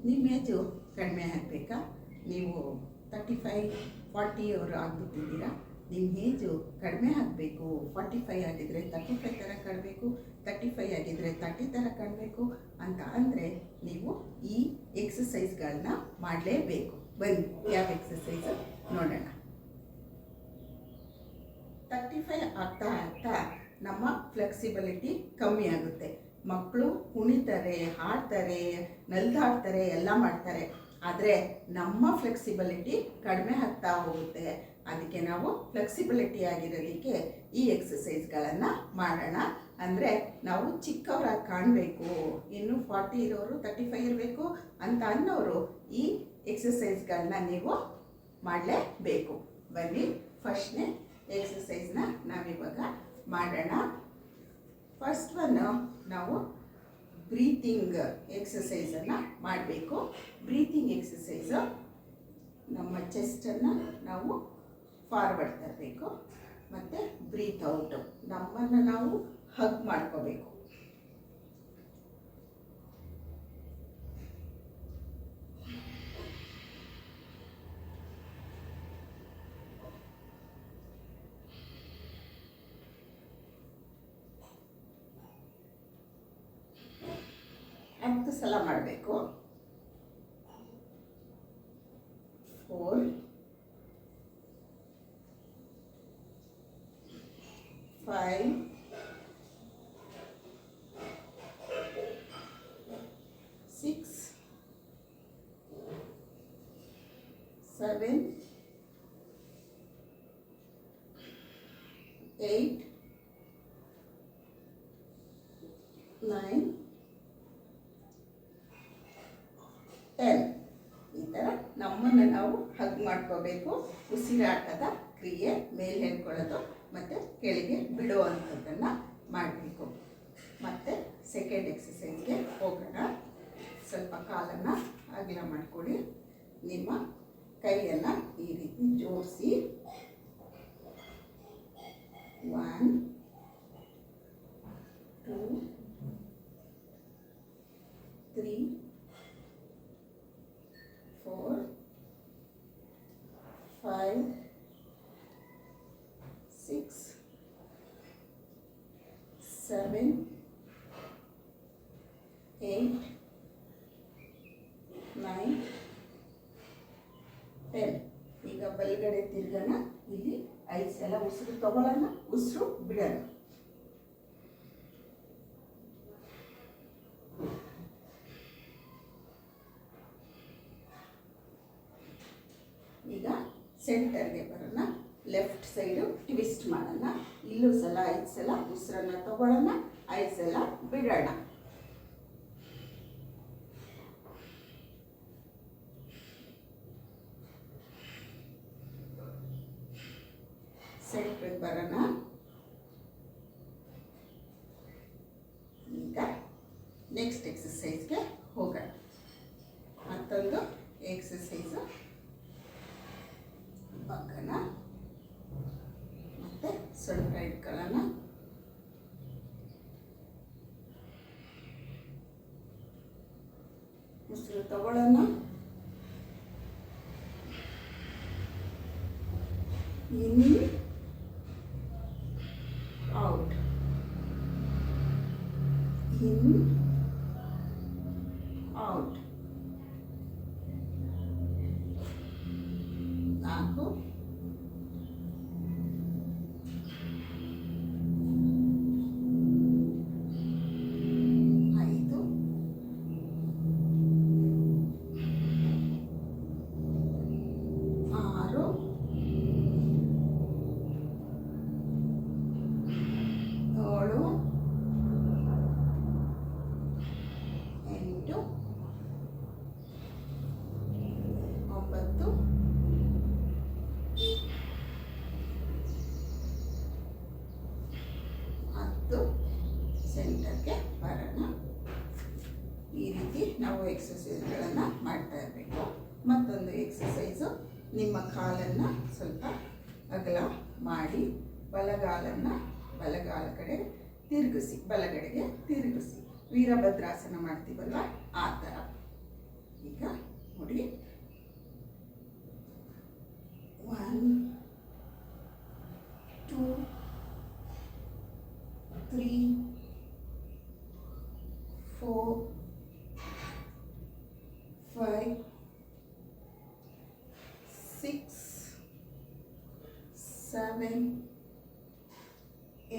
ನಿಮ್ಮ ಏಜು ಕಡಿಮೆ ಆಗಬೇಕಾ? ನೀವು 35-40 ಅವರು ಆಗಿಬಿಟ್ಟಿದ್ದೀರಾ. ನಿಮ್ಮ ಏಜು ಕಡಿಮೆ ಆಗಬೇಕು. 45 ಆಗಿದ್ದರೆ 35 ಥರ ಕಾಣಬೇಕು, 35 ಆಗಿದ್ದರೆ 30 ಥರ ಕಾಣಬೇಕು ಅಂತ ಅಂದರೆ ನೀವು ಈ ಎಕ್ಸಸೈಸ್ಗಳನ್ನ ಮಾಡಲೇಬೇಕು. ಬನ್ನಿ ಯಾವ ಎಕ್ಸಸೈಸು ನೋಡೋಣ. 35 ಆಗ್ತಾ ಆಗ್ತಾ ನಮ್ಮ ಫ್ಲೆಕ್ಸಿಬಿಲಿಟಿ ಕಮ್ಮಿ ಆಗುತ್ತೆ. ಮಕ್ಕಳು ಕುಣಿತಾರೆ, ಹಾಡ್ತಾರೆ, ನಲ್ದಾಡ್ತಾರೆ, ಎಲ್ಲ ಮಾಡ್ತಾರೆ. ಆದರೆ ನಮ್ಮ ಫ್ಲೆಕ್ಸಿಬಿಲಿಟಿ ಕಡಿಮೆ ಆಗ್ತಾ ಹೋಗುತ್ತೆ. ಅದಕ್ಕೆ ನಾವು ಫ್ಲೆಕ್ಸಿಬಿಲಿಟಿ ಆಗಿರೋದಕ್ಕೆ ಈ ಎಕ್ಸಸೈಸ್ಗಳನ್ನು ಮಾಡೋಣ. ಅಂದರೆ ನಾವು ಚಿಕ್ಕವರಾಗಿ ಕಾಣಬೇಕು, ಇನ್ನು 40 ಇರೋರು 35 ಇರಬೇಕು ಅಂತ ಅನ್ನೋರು ಈ ಎಕ್ಸಸೈಸ್ಗಳನ್ನ ನೀವು ಮಾಡಲೇಬೇಕು. ಬನ್ನಿ ಫಸ್ಟ್ನೇ ಎಕ್ಸಸೈಸ್ನ ನಾವಿವಾಗ ಮಾಡೋಣ. ಫಸ್ಟ್ ಒನ್ ನಾವು ಬ್ರೀತಿಂಗ್ ಎಕ್ಸಸೈಸನ್ನು ಮಾಡಬೇಕು. ಬ್ರೀತಿಂಗ್ ಎಕ್ಸಸೈಸು ನಮ್ಮ ಚೆಸ್ಟನ್ನು ನಾವು ಫಾರ್ವರ್ಡ್ ತರಬೇಕು ಮತ್ತು ಬ್ರೀತ್ ಔಟು ನಮ್ಮನ್ನು ನಾವು ಹಗ್ ಮಾಡ್ಕೋಬೇಕು. ಹತ್ತು ಸಲ ಮಾಡಬೇಕು. 4 5 6 7 8 9 10. ಈ ಥರ ನಮ್ಮನ್ನು ನಾವು ಹಗ್ ಮಾಡ್ಕೋಬೇಕು. ಉಸಿರಾಟದ ಕ್ರಿಯೆ, ಮೇಲೆ ಹೇಳ್ಕೊಳ್ಳೋದು ಮತ್ತು ಕೆಳಗೆ ಬಿಡುವಂಥದ್ದನ್ನು ಮಾಡಬೇಕು. ಮತ್ತು ಸೆಕೆಂಡ್ ಎಕ್ಸಸೈಸ್ಗೆ ಹೋಗೋಣ. ಸ್ವಲ್ಪ ಕಾಲನ್ನು ಅಗಲ ಮಾಡಿಕೊಳ್ಳಿ. ನಿಮ್ಮ ಕೈಯನ್ನು ಈ ರೀತಿ ಜೋಡಿಸಿ 1 2 3 4 5 6 7 8 9 10. ಈಗ ಬಲಗಡೆ ತಿರ್ಗೋಣ. ಇಲ್ಲಿ 5 ಸಲ ಉಸಿರು ತಗೊಳ್ಳೋಣ, ಉಸಿರು ಬಿಡೋಣ. ಈಗ ಸೆಂಟರ್ಗೆ ಬರೋಣ. ಲೆಫ್ಟ್ ಸೈಡು ಟ್ವಿಸ್ಟ್ ಮಾಡೋಣ. ಇಲ್ಲೂ ಸಲ 5 ಸಲ ಉಸಿರನ್ನು ತಗೊಳ್ಳೋಣ, 5 ಸಲ ಬಿಡೋಣ. ಸೆಂಟ್ರಿಗೆ ಬರೋಣ. ಈಗ ನೆಕ್ಸ್ಟ್ ಎಕ್ಸಸೈಸ್ಗೆ ಹೋಗೋಣ. ಮತ್ತೊಂದು ಎಕ್ಸಸೈಸು ಪಕ್ಕನ ಮತ್ತು ಸೊಂಟ ಇಟ್ಕೊಳ್ಳೋಣ. ಉಸಿರು ತಗೊಳ್ಳೋಣ. ಇನ್ ಔಟ್, ಇನ್ ಔಟ್. 4 5 6 7 8 9 10. ಸೆಂಟರ್ಗೆ ಬರೋಣ. ಈ ರೀತಿ ನಾವು ಎಕ್ಸಸೈಸ್ಗಳನ್ನು ಮಾಡ್ತಾ ಇರಬೇಕು. ಮತ್ತೊಂದು ಎಕ್ಸಸೈಸು, ನಿಮ್ಮ ಕಾಲನ್ನು ಸ್ವಲ್ಪ ಅಗಲ ಮಾಡಿ ಬಲಗಾಲನ್ನು ಬಲಗಾಲ ಕಡೆ ತಿರುಗಿಸಿ, ಬಲಗಡೆಗೆ ತಿರುಗಿಸಿ. ವೀರಭದ್ರಾಸನ ಮಾಡ್ತೀವಲ್ವ ಆ ಥರ. ಈಗ 5 6 7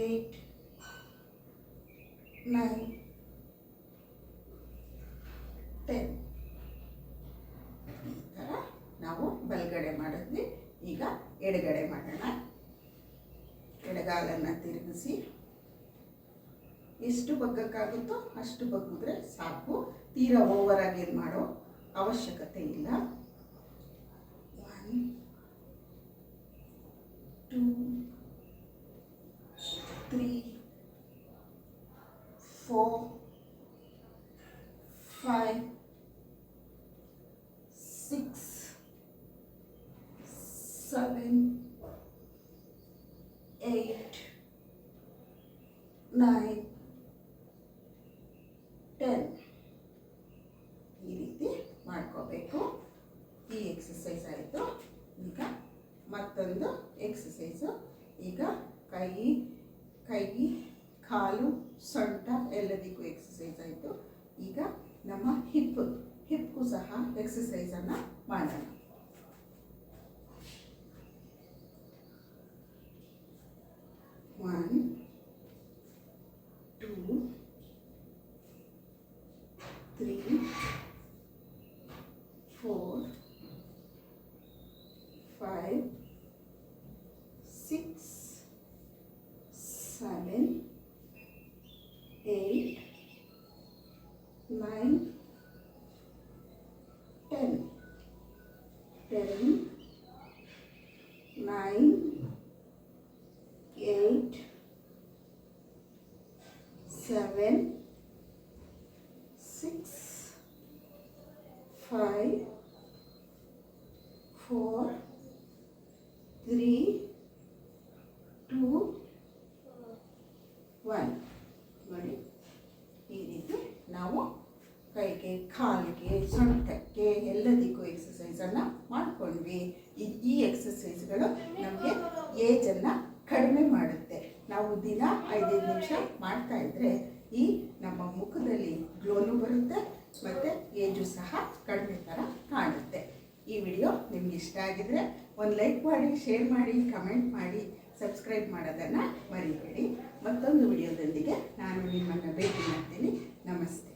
8 9 10. ಈ ಥರ ನಾವು ಬಲಗಡೆ ಮಾಡಿದ್ವಿ. ಈಗ ಎಡಗಡೆ ಮಾಡೋಣ. ಎಡಗಾಲನ್ನು ತಿರುಗಿಸಿ ಎಷ್ಟು ಬಗ್ಗಕ್ಕಾಗುತ್ತೋ ಅಷ್ಟು ಬಗ್ಗಿದ್ರೆ ಸಾಕು. ತೀರಾ ಓವರಾಗಿ ಏನು ಮಾಡೋ ಅವಶ್ಯಕತೆ ಇಲ್ಲ. 1 2 3 4 5 6 7 8 9 10. ಈ ರೀತಿ ಮಾಡ್ಕೋಬೇಕು. ಈ ಎಕ್ಸಸೈಸ್ ಆಯಿತು. ಈಗ ಮತ್ತೊಂದು ಎಕ್ಸಸೈಸು. ಈಗ ಕೈ ಕಾಲು ಸೊಂಟ ಎಲ್ಲದಕ್ಕೂ ಎಕ್ಸಸೈಸ್ ಆಯಿತು. ಈಗ ನಮ್ಮ ಹಿಪ್ಗೂ ಸಹ ಎಕ್ಸಸೈಸನ್ನು ಮಾಡೋಣ. One, 2, 3, 4, 5, 6, 7, 8, 9, 10. 10, 9, 8, 7, 6, 5, 4, 3, 2, 1. ನೋಡಿ, ಈ ರೀತಿ ನಾವು ಕೈಗೆ ಕಾಲಿಗೆ ಸೊಂಟಕ್ಕೆ ಎಲ್ಲದಕ್ಕೂ ಎಕ್ಸಸೈಸನ್ನು ಮಾಡಿಕೊಂಡ್ವಿ. ಈ ಎಕ್ಸಸೈಸ್ಗಳು ನಮಗೆ ಏಜನ್ನು ಕಡಿಮೆ ಮಾಡುತ್ತೆ. ನಾವು ದಿನ 5-5 ನಿಮಿಷ ಮಾಡ್ತಾ ಇದ್ದರೆ ಈ ನಮ್ಮ ಮುಖದಲ್ಲಿ ಗ್ಲೋನು ಬರುತ್ತೆ ಮತ್ತು ಏಜು ಸಹ ಕಡಿಮೆ ಥರ ಕಾಣುತ್ತೆ. ಈ ವಿಡಿಯೋ ನಿಮ್ಗೆ ಇಷ್ಟ ಆಗಿದರೆ ಒಂದು ಲೈಕ್ ಮಾಡಿ, ಶೇರ್ ಮಾಡಿ, ಕಮೆಂಟ್ ಮಾಡಿ, ಸಬ್ಸ್ಕ್ರೈಬ್ ಮಾಡೋದನ್ನು ಮರಿಬೇಡಿ. ಮತ್ತೊಂದು ವಿಡಿಯೋದೊಂದಿಗೆ ನಾನು ನಿಮ್ಮನ್ನು ಭೇಟಿ ಮಾಡ್ತೀನಿ. ನಮಸ್ತೆ.